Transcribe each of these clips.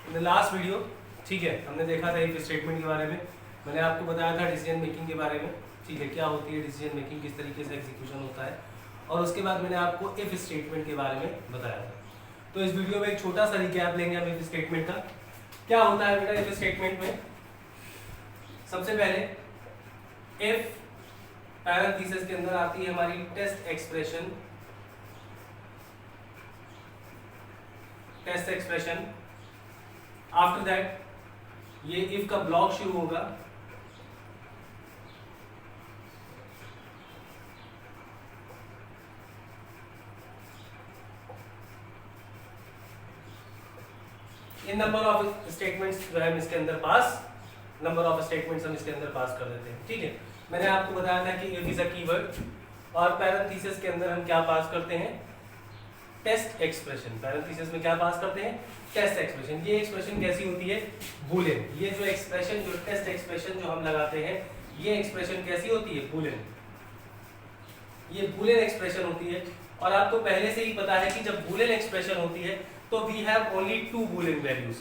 In the last video, ठीक है, हमने देखा था इफ स्टेटमेंट के बारे में। मैंने आपको बताया था डिसीजन मेकिंग के बारे में, ठीक है, क्या होती है डिसीजन मेकिंग, किस तरीके से एग्जीक्यूशन होता है, और उसके बाद मैंने आपको इफ स्टेटमेंट के बारे में बताया था। तो इस वीडियो में एक छोटा सा रिकैप लेंगे हम इफ स्टेटमेंट का। क्या होता है बेटा इफ स्टेटमेंट में? सबसे पहले इफ पैरेंथेसिस के अंदर आती है हमारी टेस्ट एक्सप्रेशन, आफ्टर दैट ये इफ का ब्लॉक शुरू होगा, इन नंबर ऑफ स्टेटमेंट्स जो है हम इसके अंदर पास, नंबर ऑफ स्टेटमेंट्स हम इसके अंदर पास कर देते हैं, ठीक है। मैंने आपको बताया था कि इफ इज अ कीवर्ड, और पैरेंथेसिस के अंदर हम क्या पास करते हैं? Test expression. पैरेंथेसिस में क्या पास करते हैं? Test expression. ये एक्सप्रेशन कैसी होती है? बूलियन। ये जो एक्सप्रेशन, जो टेस्ट एक्सप्रेशन जो हम लगाते हैं, ये एक्सप्रेशन कैसी होती है? बूलियन। ये बूलियन एक्सप्रेशन होती है, और आपको पहले से ही पता है कि जब बूलियन एक्सप्रेशन होती है तो we have only two Boolean values,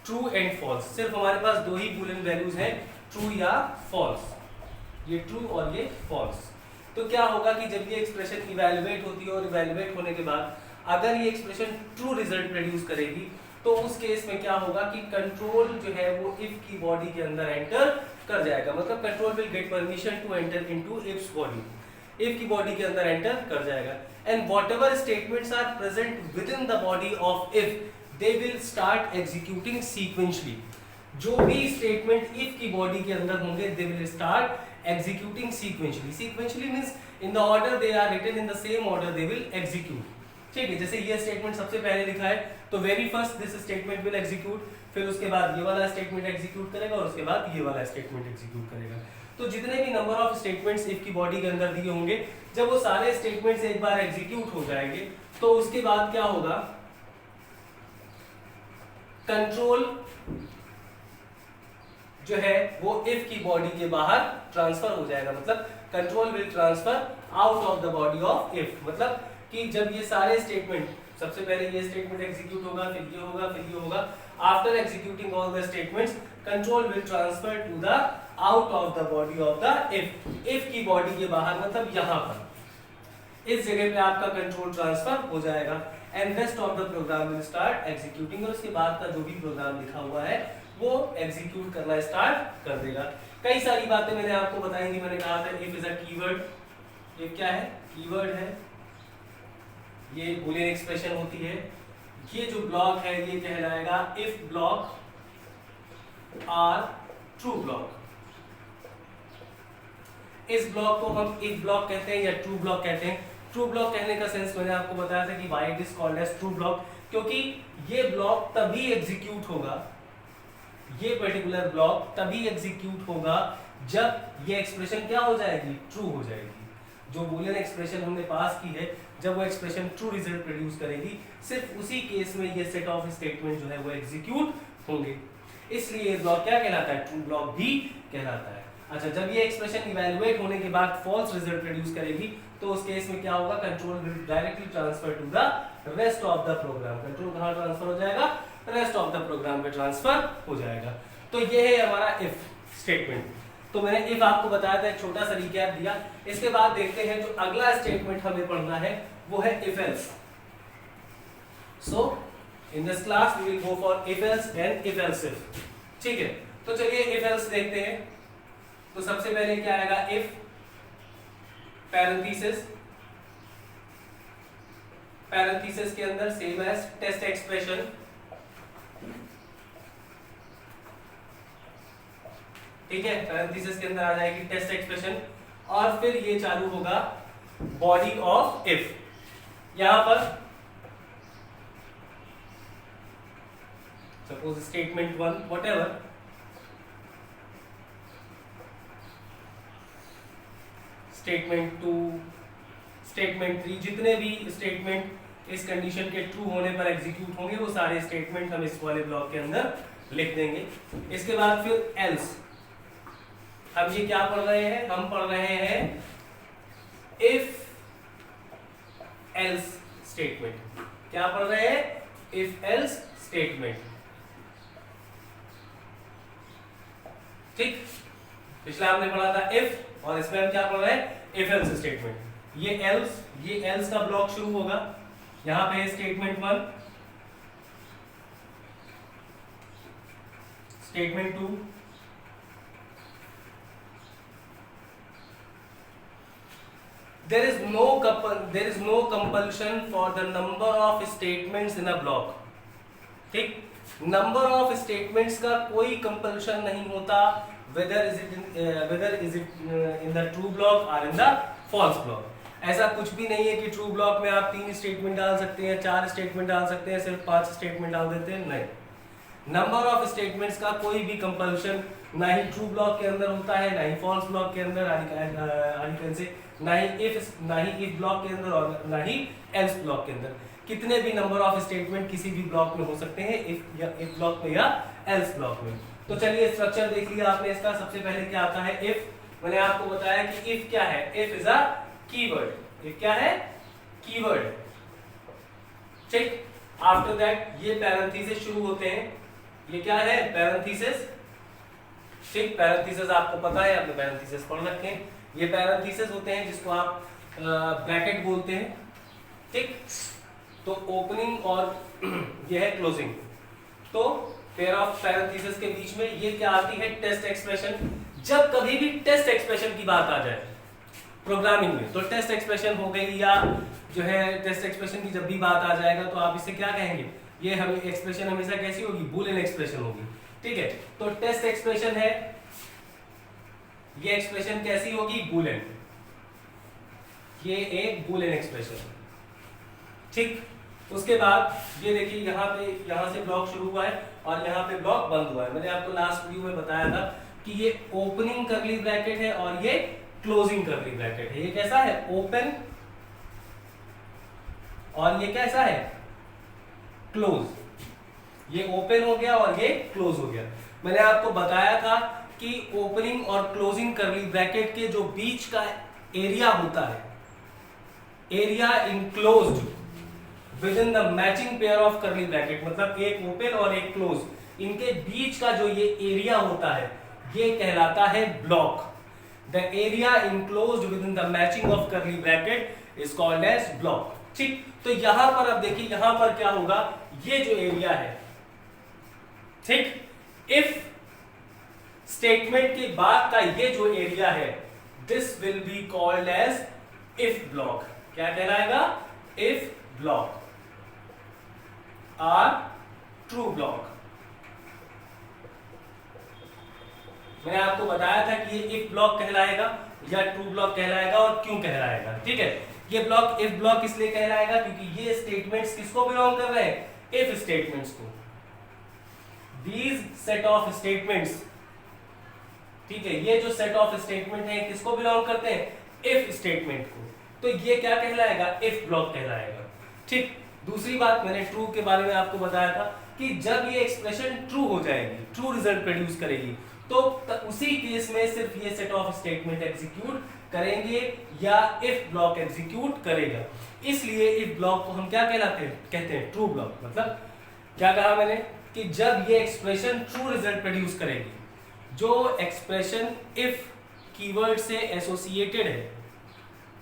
true and false. सिर्फ हमारे पास दो ही बूलियन वैल्यूज हैं, ट्रू या फॉल्स। ये ट्रू और ये फॉल्स। तो क्या होगा कि जब ये एक्सप्रेशन इवैल्यूएट होती है, और इवैल्यूएट होने के बाद अगर ये एक्सप्रेशन ट्रू रिजल्ट प्रोड्यूस करेगी, तो उस केस में क्या होगा कि कंट्रोल जो है वो इफ की बॉडी के अंदर एंटर कर जाएगा। मतलब control will get permission to enter into if's body, if की बॉडी के अंदर एंटर कर जाएगा। And whatever statements are present within the body of if, they will start executing sequentially. जो भी स्टेटमेंट इफ की बॉडी के अंदर होंगे, they will start executing sequentially. Sequentially means in the order they are written, in the same order they will execute, ठीक है। जैसे ये स्टेटमेंट सबसे पहले लिखा है, तो very first this statement will execute, फिर उसके बाद ये वाला स्टेटमेंट एग्जीक्यूट करेगा, और उसके बाद ये वाला स्टेटमेंट एग्जीक्यूट करेगा। तो जितने भी नंबर ऑफ स्टेटमेंट्स इफ की बॉडी के अंदर दिए होंगे, जब वो सारे स्टेटमेंट्स एक बार एग्जीक्यूट हो जाएंगे, तो उसके बाद क्या होगा? कंट्रोल जो है वो इफ की बॉडी के बाहर ट्रांसफर हो जाएगा। मतलब control will transfer out of the body of if. मतलब कि जब ये सारे स्टेटमेंट, सबसे पहले ये स्टेटमेंट एग्जीक्यूट होगा, फिर ये होगा, फिर ये होगा, after executing all the statements, control will transfer to the out of the body of the if की बॉडी के बाहर, मतलब यहां पर इस जगह पे आपका कंट्रोल ट्रांसफर हो जाएगा, and rest of the program will start executing. और उसके बाद का जो भी प्रोग्राम लिखा हुआ है वो एग्जीक्यूट करना स्टार्ट कर देगा। कई सारी बातें मैंने आपको बताई थी। मैंने कहा था इफ इज अ कीवर्ड, ये क्या है? कीवर्ड है, ये बूलियन एक्सप्रेशन होती है। ये जो ब्लॉक है ये कहलाएगा इफ ब्लॉक और ट्रू ब्लॉक। इस ब्लॉक को हम इफ ब्लॉक कहते हैं या ट्रू ब्लॉक कहते हैं। ट्रू ब्लॉक कहने का सेंस मैंने आपको बताया था कि why it is called as true block, क्योंकि ये ब्लॉक तभी एग्जीक्यूट होगा, ये पर्टिकुलर ब्लॉक तभी एग्जीक्यूट होगा जब ये एक्सप्रेशन क्या हो जाएगी? ट्रू हो जाएगी। जो बूलियन एक्सप्रेशन हमने पास की है, जब वो एक्सप्रेशन ट्रू रिजल्ट प्रोड्यूस करेगी, सिर्फ उसी केस में ये सेट ऑफ स्टेटमेंट जो है वो एग्जीक्यूट होंगे। इसलिए ये ब्लॉक क्या कहलाता है? ट्रू ब्लॉक भी कहलाता है। अच्छा, जब ये एक्सप्रेशन इवैल्यूएट होने के बाद फॉल्स रिजल्ट प्रोड्यूस करेगी, तो उस केस में क्या होगा? Control will directly transfer to the rest of the program. Control कहां ट्रांसफर हो जाएगा? रेस्ट ऑफ द प्रोग्राम पे ट्रांसफर हो जाएगा। तो ये है हमारा इफ स्टेटमेंट। तो मैंने इफ आपको बताया था, एक छोटा सा रिकैप दिया। इसके बाद देखते हैं जो अगला स्टेटमेंट हमें पढ़ना है वो है if else. So in this class we will go for if else and if else if, ठीक है। तो चलिए इफ एल्स देखते हैं। तो सबसे पहले क्या आएगा? इफ पैरेंथेसिस, पैरेंथेसिस के अंदर सेम एज टेस्ट एक्सप्रेशन, ठीक है। पैरेंथेसिस के अंदर आ जाएगी टेस्ट एक्सप्रेशन, और फिर ये चालू होगा बॉडी ऑफ इफ। यहां पर suppose statement 1 whatever, statement 2, statement 3, जितने भी स्टेटमेंट इस कंडीशन के ट्रू होने पर एग्जीक्यूट होंगे, वो सारे स्टेटमेंट हम इस वाले ब्लॉक के अंदर लिख देंगे। इसके बाद फिर एल्स। अब ये क्या पढ़ रहे हैं? हम पढ़ रहे हैं इफ एल्स स्टेटमेंट। क्या पढ़ रहे हैं? If else statement. ठीक, पिछला हमने पढ़ा था इफ, और इसमें हम क्या पढ़ रहे हैं, इफ एल्स स्टेटमेंट। ये एल्स का ब्लॉक शुरू होगा, यहां पे statement 1, statement 2, there is no compulsion for the number of statements in a block। ठीक, नंबर ऑफ स्टेटमेंट्स का कोई कंपल्शन नहीं होता, whether is it in the true block or in the false block। ऐसा कुछ भी नहीं है कि ट्रू ब्लॉक में आप 3 स्टेटमेंट डाल सकते हैं, 4 स्टेटमेंट डाल सकते हैं, सिर्फ 5 स्टेटमेंट डाल देते हैं, नहीं। नंबर ऑफ स्टेटमेंट्स का कोई भी कंपल्शन ना ही ट्रू ब्लॉक के अंदर होता है, ना ही फॉल्स ब्लॉक के अंदर, ना ही इफ ब्लॉक के अंदर, और ना ही एल्स ब्लॉक के अंदर। कितने भी नंबर ऑफ स्टेटमेंट किसी भी ब्लॉक में हो सकते हैं, इफ ब्लॉक में या एल्स ब्लॉक में। तो चलिए स्ट्रक्चर देख लिया आपने इसका। सबसे पहले क्या आता है, इफ। मैंने आपको बताया कि इफ क्या है, if is a keyword. If क्या है, कीवर्ड। ठीक, आफ्टर दैट ये पैरेंथेसिस शुरू होते हैं। ये क्या है, पैरेंथेसिस। ठीक, पैरेंथेसिस आपको पता है, आपने पैरेंथेसिस पढ़ रखे हैं। ये पैरेंथेसिस होते हैं जिसको आप ब्रैकेट बोलते हैं। ठीक, तो ओपनिंग और ये है क्लोजिंग। तो पेयर ऑफ पैरेंथेसिस के बीच में ये क्या आती है, टेस्ट एक्सप्रेशन। जब कभी भी टेस्ट एक्सप्रेशन की बात आ जाए प्रोग्रामिंग में, तो टेस्ट एक्सप्रेशन हो गई, या जो है टेस्ट एक्सप्रेशन की जब भी बात आ जाएगा तो आप इसे क्या कहेंगे, ये हमें एक्सप्रेशन हमेशा कैसी होगी, बूलियन एक्सप्रेशन होगी। ठीक है, तो टेस्ट एक्सप्रेशन है, ये एक्सप्रेशन कैसी होगी, बूलियन। ये एक बूलियन एक्सप्रेशन। ठीक, उसके बाद ये देखिए यहाँ से ब्लॉक शुरू हुआ है और यहाँ पे ब्लॉक बंद हुआ है। मैंने आपको लास्ट वीडियो में बताया था कि ये ओपनिंग कर्ली ब्रैकेट है और ये क्लोजिंग कर्ली ब्रैकेट है। ये कैसा है, ओपन, और ये कैसा है, क्लोज। ये ओपन हो गया और ये क्लोज हो गया। मैंने आपको बताया था कि ओपनिंग और क्लोजिंग कर्ली ब्रैकेट के जो बीच का एरिया होता है, area enclosed within the matching pair of curly bracket, मतलब एक ओपन और एक क्लोज, इनके बीच का जो ये एरिया होता है ये कहलाता है block. The area enclosed within the matching of curly bracket is called as block. ठीक, तो यहां पर अब देखिए यहां पर क्या होगा, ये जो एरिया है, ठीक, इफ स्टेटमेंट के बाद का ये जो एरिया है, this will be called as if block. क्या कहलाएगा, इफ ब्लॉक और ट्रू ब्लॉक। मैंने आपको बताया था कि ये इफ ब्लॉक कहलाएगा या ट्रू ब्लॉक कहलाएगा और क्यों कहलाएगा। ठीक है, ये ब्लॉक इफ ब्लॉक इसलिए कहलाएगा क्योंकि ये स्टेटमेंट्स किसको बिलोंग कर रहे हैं, इफ स्टेटमेंट्स को। दीज सेट ऑफ स्टेटमेंट्स, ठीक है, ये जो सेट ऑफ स्टेटमेंट है किसको बिलोंग करते हैं, इफ स्टेटमेंट को। तो ये क्या कहलाएगा, इफ ब्लॉक कहलाएगा। ठीक, दूसरी बात मैंने ट्रू के बारे में आपको बताया था कि जब ये एक्सप्रेशन ट्रू हो जाएगी, ट्रू रिजल्ट प्रोड्यूस करेगी, तो उसी केस में सिर्फ ये सेट ऑफ स्टेटमेंट एग्जीक्यूट करेंगे या इफ ब्लॉक एग्जीक्यूट करेगा। इसलिए इफ ब्लॉक को हम क्या कहते हैं, ट्रू ब्लॉक। मतलब क्या कहा मैंने कि जब ये एक्सप्रेशन ट्रू रिजल्ट प्रोड्यूस करेगी, जो एक्सप्रेशन इफ कीवर्ड से एसोसिएटेड है,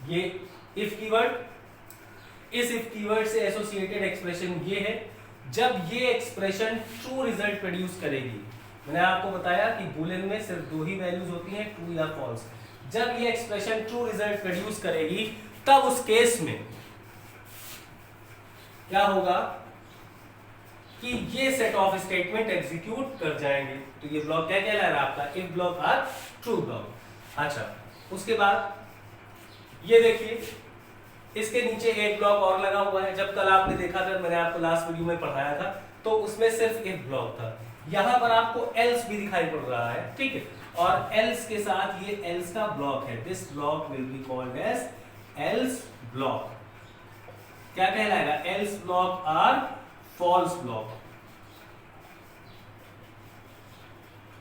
ये इफ कीवर्ड, इस इफ कीवर्ड से एसोसिएटेड एक्सप्रेशन ये है, जब ये एक्सप्रेशन ट्रू रिजल्ट प्रोड्यूस करेगी। मैंने आपको बताया कि बूलियन में सिर्फ 2 ही वैल्यूज होती हैं, ट्रू या फॉल्स। जब ये एक्सप्रेशन ट्रू रिजल्ट प्रोड्यूस करेगी, तब उस केस में क्या होगा कि ये सेट ऑफ स्टेटमेंट एग्जीक्यूट कर जाएंगे। तो ये ब्लॉक क्या कहला रहा है आपका, इफ ब्लॉक और ट्रू ब्लॉक। अच्छा, उसके बाद ये देखिए इसके नीचे एक ब्लॉक और लगा हुआ है। जब कल आपने देखा था, मैंने आपको लास्ट वीडियो में पढ़ाया था, तो उसमें सिर्फ इफ ब्लॉक था। यहां पर आपको एल्स भी दिखाई पड़ रहा है। ठीक है, और एल्स के साथ ये एल्स का ब्लॉक है। This block will be called as else block. क्या कहलाएगा, एल्स ब्लॉक और फॉल्स ब्लॉक।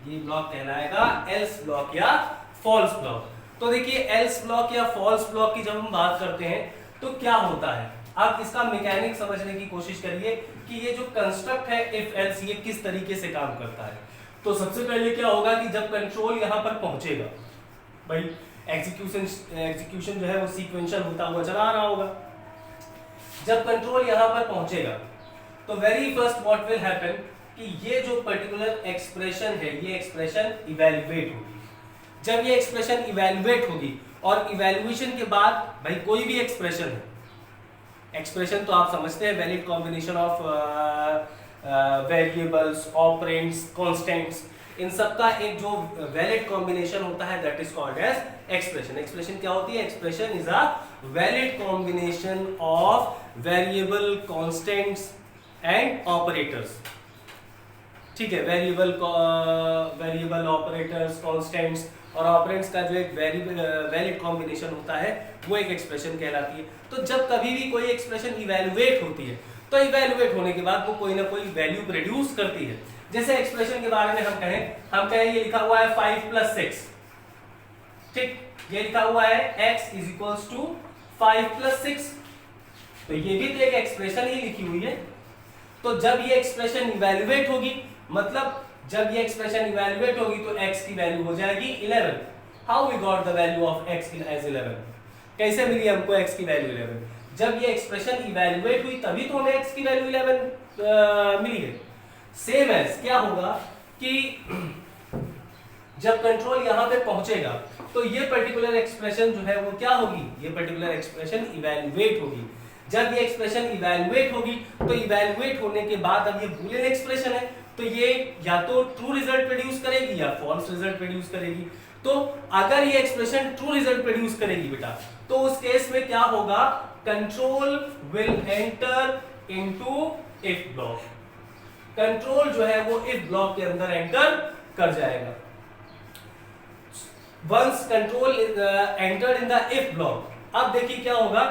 ये ब्लॉक कहलाएगा एल्स ब्लॉक या फॉल्स ब्लॉक। तो देखिए एल्स ब्लॉक या फॉल्स ब्लॉक की जब हम बात करते हैं तो क्या होता है, आप इसका मैकेनिक समझने की कोशिश करिए कि ये जो कंस्ट्रक्ट है इफ एल्स, ये किस तरीके से काम करता है। तो सबसे पहले क्या होगा कि जब कंट्रोल यहाँ पर पहुंचेगा, भाई एग्जीक्यूशन जो है वो सीक्वेंशियल होता हुआ चला आ रहा होगा। जब कंट्रोल यहाँ पर पहुंचेगा तो very first what will happen कि ये जो पर्टिकुलर एक्सप्रेशन है ये एक्सप्रेशन इवैल्यूएट होगी। जब ये एक्सप्रेशन इवैल्यूएट होगी और इवैल्यूएशन के बाद भाई कोई भी एक्सप्रेशन है, एक्सप्रेशन तो आप समझते हैं valid combination of variables, operands, constants, इन सब का एक जो वैलिड कॉम्बिनेशन होता है that is called as expression. Expression क्या होती है? Expression is a valid combination of variable, constants and operators. ठीक है, वेरिएबल, ऑपरेटर्स, कांस्टेंट्स और ऑपरेंड्स का जो एक वैलिड कॉम्बिनेशन होता है वो एक एक्सप्रेशन कहलाती है। तो जब कभी भी कोई एक्सप्रेशन इवैल्यूएट होती है तो इवैल्यूएट होने के बाद वो कोई ना कोई वैल्यू प्रोड्यूस करती है। जैसे एक्सप्रेशन के बारे में हम कहें ये लिखा हुआ है 5 + 6, ठीक, ये लिखा हुआ है x = 5 + 6, तो ये भी तो एक एक्सप्रेशन ही लिखी हुई है। तो जब ये एक्सप्रेशन इवैल्यूएट होगी, मतलब जब ये एक्सप्रेशन इवैल्यूएट होगी तो x की वैल्यू हो जाएगी 11। How we got the value of x as 11? कैसे मिली हमको x की वैल्यू 11? जब ये एक्सप्रेशन इवैल्यूएट हुई तभी तो हमें x की वैल्यू 11 मिली है। सेम एज क्या होगा कि जब कंट्रोल यहां पे पहुंचेगा तो ये पर्टिकुलर एक्सप्रेशन जो है वो क्या होगी? ये पर्टिकुलर एक्सप्रेशन इवैल्यूएट होगी। जब ये एक्सप्रेशन इवैल्यूएट होगी तो इवैल्यूएट होने के बाद अब ये बूलियन एक्सप्रेशन है तो ये या तो ट्रू रिजल्ट प्रोड्यूस करेगी या फॉल्स रिजल्ट प्रोड्यूस करेगी। तो अगर ये एक्सप्रेशन ट्रू रिजल्ट प्रोड्यूस करेगी बेटा, तो उस केस में क्या होगा? Control will enter into if block. Control जो है वो इफ ब्लॉक के अंदर एंटर कर जाएगा। Once control entered in the if block, अब देखिए क्या होगा,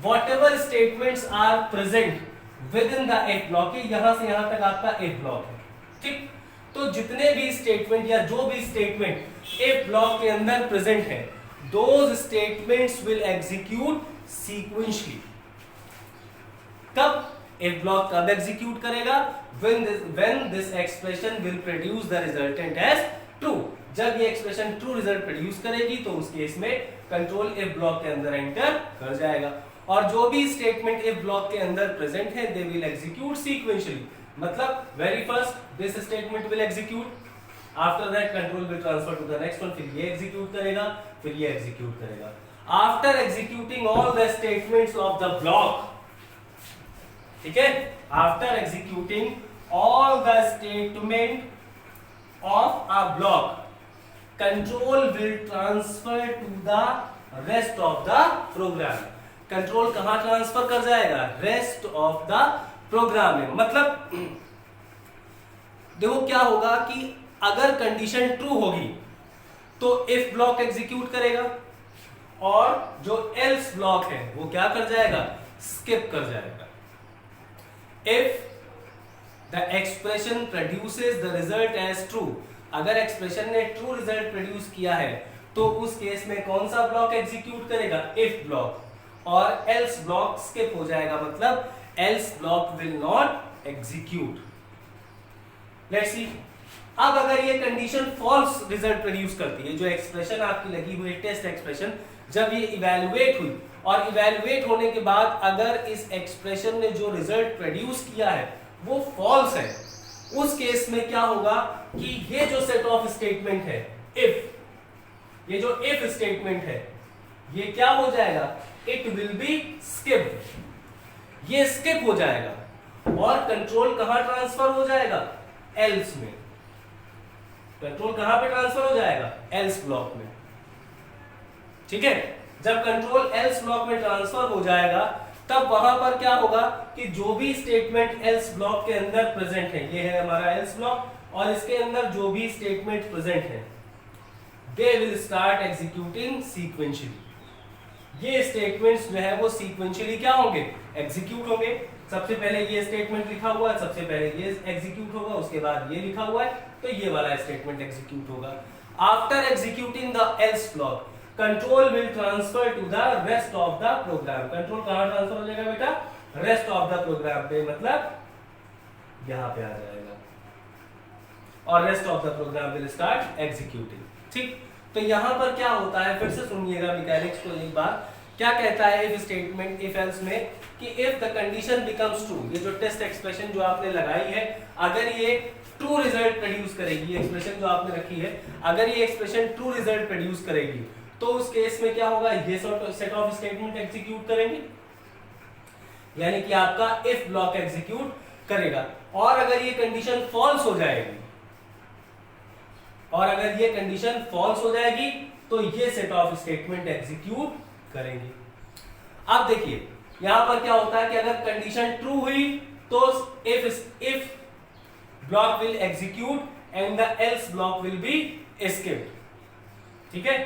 whatever statements are present within the if block, यहां से यहां तक आपका इफ ब्लॉक है, ठीक। तो जितने भी स्टेटमेंट या जो भी स्टेटमेंट इफ ब्लॉक के अंदर प्रेजेंट है, those statements will execute sequentially. कब? इफ ब्लॉक कब एग्जीक्यूट करेगा? when this expression will produce the resultant as true। जब ये एक्सप्रेशन ट्रू रिजल्ट प्रोड्यूस करेगी तो उस केस में कंट्रोल इफ ब्लॉक के अंदर एंटर कर जाएगा। और जो भी स्टेटमेंट इफ ब्लॉक के अंदर प्रेजेंट है दे विल एग्जीक्यूट सीक्वेंशियली। मतलब very first this statement will execute, after that control will transfer to the next one, फिर ये एग्जीक्यूट करेगा, फिर ये एग्जीक्यूट करेगा। After executing all the statements of the block, ठीक है, after executing all the statement of a block, control will transfer to the rest of the program. Control कहां transfer कर जाएगा? रेस्ट ऑफ द प्रोग्राम में। मतलब देखो क्या होगा कि अगर कंडीशन ट्रू होगी तो इफ ब्लॉक एग्जीक्यूट करेगा और जो एल्स ब्लॉक है वो क्या कर जाएगा? स्किप कर जाएगा। If the expression produces the result as true, अगर एक्सप्रेशन ने ट्रू रिजल्ट प्रोड्यूस किया है तो उस केस में कौन सा ब्लॉक एग्जीक्यूट करेगा? इफ ब्लॉक, और एल्स ब्लॉक स्किप हो जाएगा, मतलब else block will not execute. Let's see, अब अगर ये कंडीशन फॉल्स रिजल्ट प्रोड्यूस करती है, जो एक्सप्रेशन आपकी लगी हुई टेस्ट एक्सप्रेशन, जब ये इवैल्यूएट हुई और इवैल्यूएट होने के बाद अगर इस एक्सप्रेशन ने जो रिजल्ट प्रोड्यूस किया है वो फॉल्स है, उस केस में क्या होगा कि ये जो सेट ऑफ स्टेटमेंट है इफ, ये जो इफ स्टेटमेंट है ये क्या हो जाएगा? इट विल बी स्किप, ये स्किप हो जाएगा और कंट्रोल कहां ट्रांसफर हो जाएगा? एल्स में। कंट्रोल कहां पे ट्रांसफर हो जाएगा? एल्स ब्लॉक में, ठीक है। जब कंट्रोल एल्स ब्लॉक में ट्रांसफर हो जाएगा तब वहां पर क्या होगा कि जो भी स्टेटमेंट एल्स ब्लॉक के अंदर प्रेजेंट है, ये है हमारा एल्स ब्लॉक, और इसके अंदर जो भी स्टेटमेंट प्रेजेंट है they will start executing sequentially. ये स्टेटमेंट्स जो है वो सीक्वेंशियली क्या होंगे? एग्जीक्यूट होंगे। सबसे पहले ये स्टेटमेंट लिखा हुआ है, सबसे पहले ये एग्जीक्यूट होगा, उसके बाद ये लिखा हुआ है तो ये वाला स्टेटमेंट एग्जीक्यूट होगा। After executing the else block, control will transfer to the rest of the program. Control कहां ट्रांसफर हो जाएगा बेटा? रेस्ट ऑफ द प्रोग्राम पे, मतलब यहां पे आ जाएगा। और rest of the program will start executing. ठीक, तो यहाँ पर क्या होता है, फिर से सुनिएगा मैकेनिक्स को एक बार। क्या कहता है इफ स्टेटमेंट, इफ एल्स में, कि if the condition becomes true, ये जो टेस्ट एक्सप्रेशन जो आपने लगाई है, अगर ये ट्रू रिजल्ट प्रोड्यूस करेगी, एक्सप्रेशन जो आपने रखी है, अगर ये एक्सप्रेशन ट्रू रिजल्ट प्रोड्यूस करेगी, तो उस केस में क्या होगा, ये सेट ऑफ स्टेटमेंट एग्जीक्यूट करेंगे, यानी कि आपका इफ ब्लॉक एग्जीक्यूट करेगा। और अगर ये कंडीशन फॉल्स हो जाएगी, और अगर ये कंडीशन फॉल्स हो जाएगी, तो ये सेट ऑफ स्टेटमेंट एग्जीक्यूट करेंगे। अब देखिए यहां पर क्या होता है कि अगर कंडीशन ट्रू हुई तो if block will execute and the else block will B skipped. ठीक है,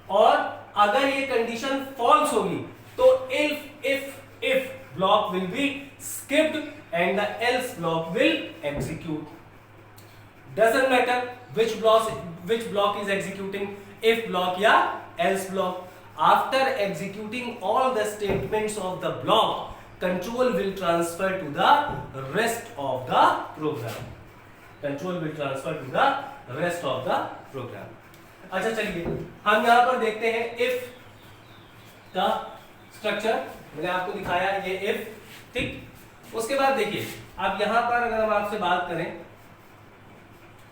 और अगर ये कंडीशन फॉल्स होगी तो if block will B skipped and the else block will execute. Doesn't matter which block is executing, if block या else block. After executing all the statements of the block, control will transfer to the rest of the program. Control will transfer to the rest of the program. अच्छा चलिए हम यहाँ पर देखते हैं if का structure, मैंने आपको दिखाया ये if। ठीक, उसके बाद देखिए अब यहाँ पर अगर हम आपसे बात करें,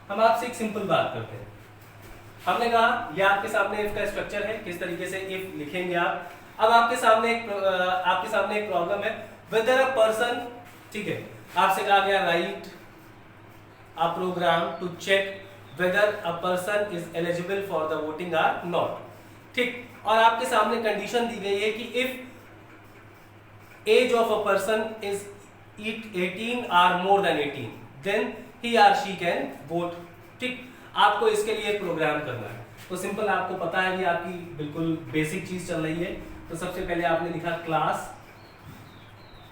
हम आपसे एक सिंपल बात करते हैं। हमने कहा ये आपके सामने इफ का स्ट्रक्चर है, किस तरीके से इफ लिखेंगे आप। अब आपके सामने एक प्रॉब्लम है, वेदर अ पर्सन, ठीक है, आपसे कहा गया write a program to check whether a person is eligible for the voting or not. ठीक, और आपके सामने कंडीशन दी गई है कि if age of a person is 18 or more than 18 then he or she can vote। ठीक, आपको इसके लिए प्रोग्राम करना है। तो सिंपल, आपको पता है कि आपकी बिल्कुल बेसिक चीज चल रही है। तो सबसे पहले आपने लिखा क्लास,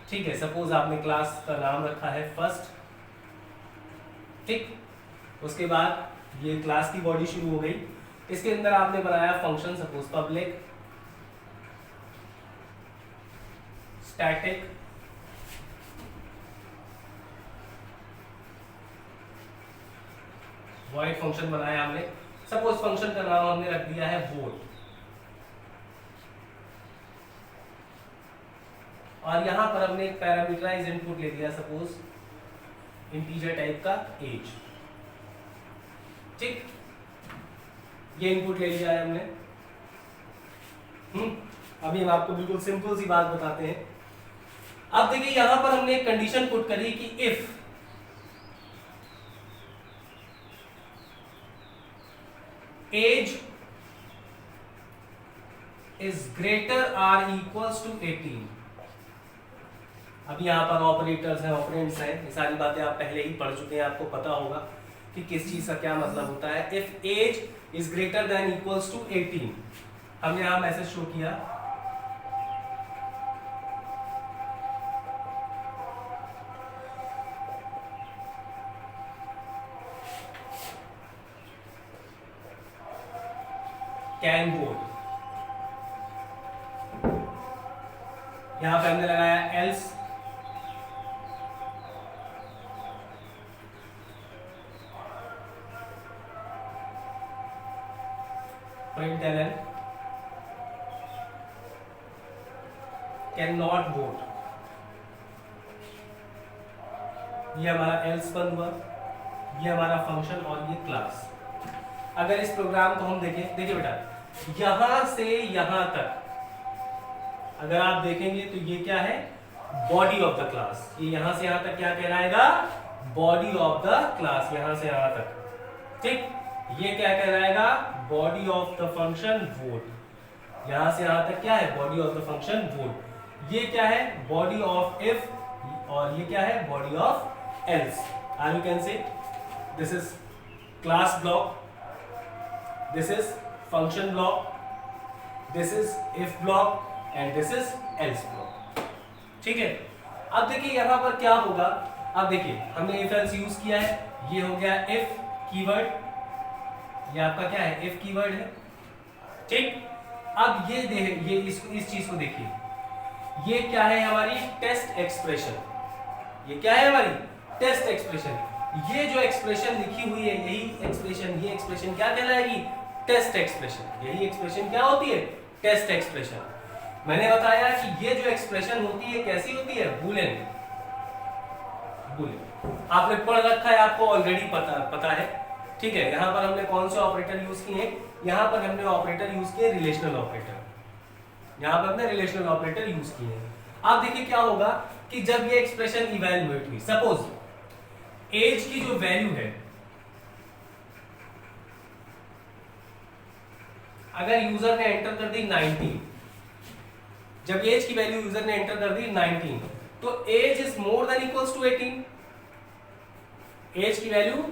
ठीक है, सपोज आपने क्लास का नाम रखा है फर्स्ट। ठीक, उसके बाद ये क्लास की बॉडी शुरू हो गई, इसके अंदर आपने बनाया function, suppose public static void function बनाया हमने। सपोज फंक्शन का नाम हमने रख दिया है वोट, और यहां पर हमने एक पैरामीटराइज इनपुट ले दिया, सपोज इंटीजर टाइप का एज। ठीक, ये इनपुट ले लिया है हमने। अभी हम आपको बिल्कुल सिंपल सी बात बताते हैं। अब देखिए यहां पर हमने एक कंडीशन पुट करी कि if age is greater or equals to 18। अब यहाँ पर ऑपरेटर्स हैं, ऑपरेंड्स हैं, ये सारी बातें आप पहले ही पढ़ चुके हैं, आपको पता होगा कि किस चीज का क्या मतलब होता है। If age is greater than equals to 18, हमने यहाँ मैसेज शो किया, कैन वोट। यहां पे हमने लगाया else, println can not vote. ये हमारा एल्स बंद हुआ, ये हमारा फंक्शन और ये क्लास। अगर इस प्रोग्राम को हम देखें, देखिए बेटा यहां से यहां तक अगर आप देखेंगे तो ये क्या है, बॉडी ऑफ द क्लास। ये यहां से यहां तक क्या कहलाएगा, बॉडी ऑफ द क्लास, यहां से यहां तक। ठीक, ये क्या कहलाएगा, body of the function vote. यहां से यहां तक क्या है, body of the function vote. ये क्या है, बॉडी ऑफ इफ, और ये क्या है, बॉडी ऑफ एल्स। और you can say this is class block, this is function block, this is if block and this is else block। ठीक है, अब देखिए यहां पर क्या होगा। अब देखिए हमने if else यूज किया है, ये हो गया if कीवर्ड, ये आपका क्या है, if कीवर्ड है। ठीक, अब ये इस चीज को देखिए, ये क्या है, हमारी टेस्ट एक्सप्रेशन। ये क्या है, हमारी टेस्ट एक्सप्रेशन। ये जो एक्सप्रेशन लिखी हुई है, यही एक्सप्रेशन, ये एक्सप्रेशन क्या कहलाएगी? Test expression. यही एक्सप्रेशन क्या होती है? Test expression. मैंने बताया कि ये जो एक्सप्रेशन होती है कैसी होती है? बूलियन। बूलियन आपने पढ़ रखा है, आपको ऑलरेडी पता है, ठीक है। यहाँ पर हमने कौन से ऑपरेटर यूज किए? यहाँ पर हमने ऑपरेटर यूज किए रिलेशनल ऑपरेटर। यहाँ पर हमने रिलेशनल ऑपरेटर यूज किए हैं। आप देखिए क्या होगा कि जब ये एक्सप्रेशन इवैल्यूएट हुई, सपोज एज की जो वैल्यू है, अगर यूजर ने एंटर कर दी 19, जब एज की वैल्यू यूजर ने एंटर कर दी 19, तो age is more than equals to 18। Age की वैल्यू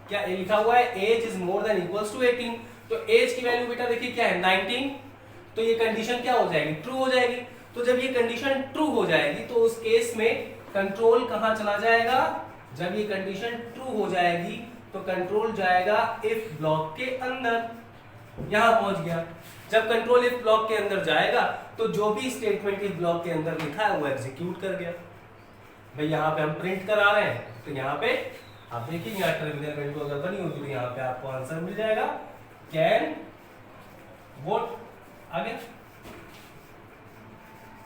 क्या लिखा हुआ है? Age is more than equals to 18। तो एज की वैल्यू बेटा देखिए क्या है? 19। तो ये कंडीशन क्या हो जाएगी? ट्रू हो जाएगी। तो जब ये कंडीशन ट्रू हो जाएगी तो उस केस में कंट्रोल कहां चला जाएगा? जब ये कंडीशन ट्रू हो जाएगी तो कंट्रोल जाएगा इफ ब्लॉक के अंदर। यहां पहुंच गया। जब कंट्रोल इफ ब्लॉक के अंदर जाएगा तो जो भी स्टेटमेंट इफ ब्लॉक के अंदर लिखा है वो एग्जीक्यूट कर गया। भाई यहाँ पे हम प्रिंट करा रहे हैं, तो यहाँ पे आप देखिए, यहाँ टर्मिनल विंडो अगर बनी होगी तो यहाँ पे आपको आंसर मिल जाएगा, कैन वोट। आगे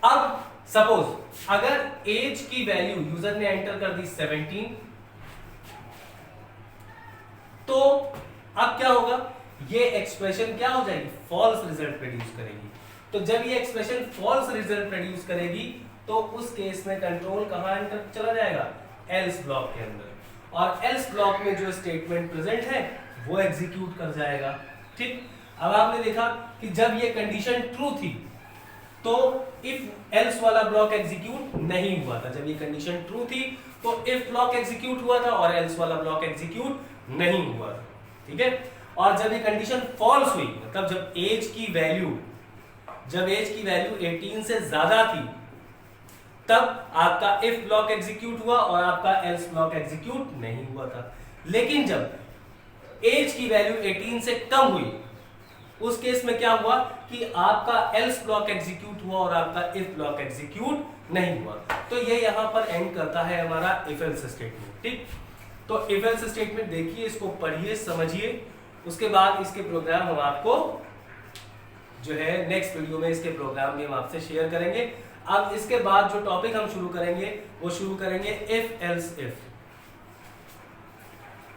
अब सपोज अगर एज की वैल्यू यूजर ने एंटर कर दी 17, तो अब क्या होगा? ये एक्सप्रेशन क्या हो जाएगी? फॉल्स रिजल्ट प्रोड्यूस करेगी। तो जब ये एक्सप्रेशन फॉल्स रिजल्ट प्रोड्यूस करेगी तो उस केस में कंट्रोल कहां एंटर चला जाएगा? एल्स ब्लॉक के अंदर। और एल्स ब्लॉक में जो स्टेटमेंट प्रेजेंट है वो एग्जीक्यूट कर जाएगा। ठीक, अब आपने देखा कि जब ये कंडीशन ट्रू थी तो इफ एल्स वाला ब्लॉक एग्जीक्यूट नहीं हुआ था। जब ये कंडीशन ट्रू थी तो इफ ब्लॉक एग्जीक्यूट हुआ था और एल्स वाला ब्लॉक एग्जीक्यूट नहीं हुआ था। ठीक है। और जब ये कंडीशन फॉल्स हुई, मतलब जब एज की वैल्यू 18 से ज्यादा थी, तब आपका इफ ब्लॉक एग्जीक्यूट हुआ और आपका एल्स ब्लॉक एग्जीक्यूट नहीं हुआ था। लेकिन जब एज की वैल्यू 18 से कम हुई, उस केस में क्या हुआ कि आपका एल्स ब्लॉक एग्जीक्यूट हुआ और आपका इफ ब्लॉक एग्जीक्यूट नहीं हुआ। तो ये यहां पर एंड करता है हमारा इफ एल्स स्टेटमेंट। ठीक, तो इफ एल्स स्टेटमेंट देखिए, इसको पढ़िए, समझिए, उसके बाद इसके प्रोग्राम हम आपको जो है नेक्स्ट वीडियो में इसके प्रोग्राम भी हम आपसे शेयर करेंगे। अब इसके बाद जो टॉपिक हम शुरू करेंगे वो शुरू करेंगे इफ एल्स इफ।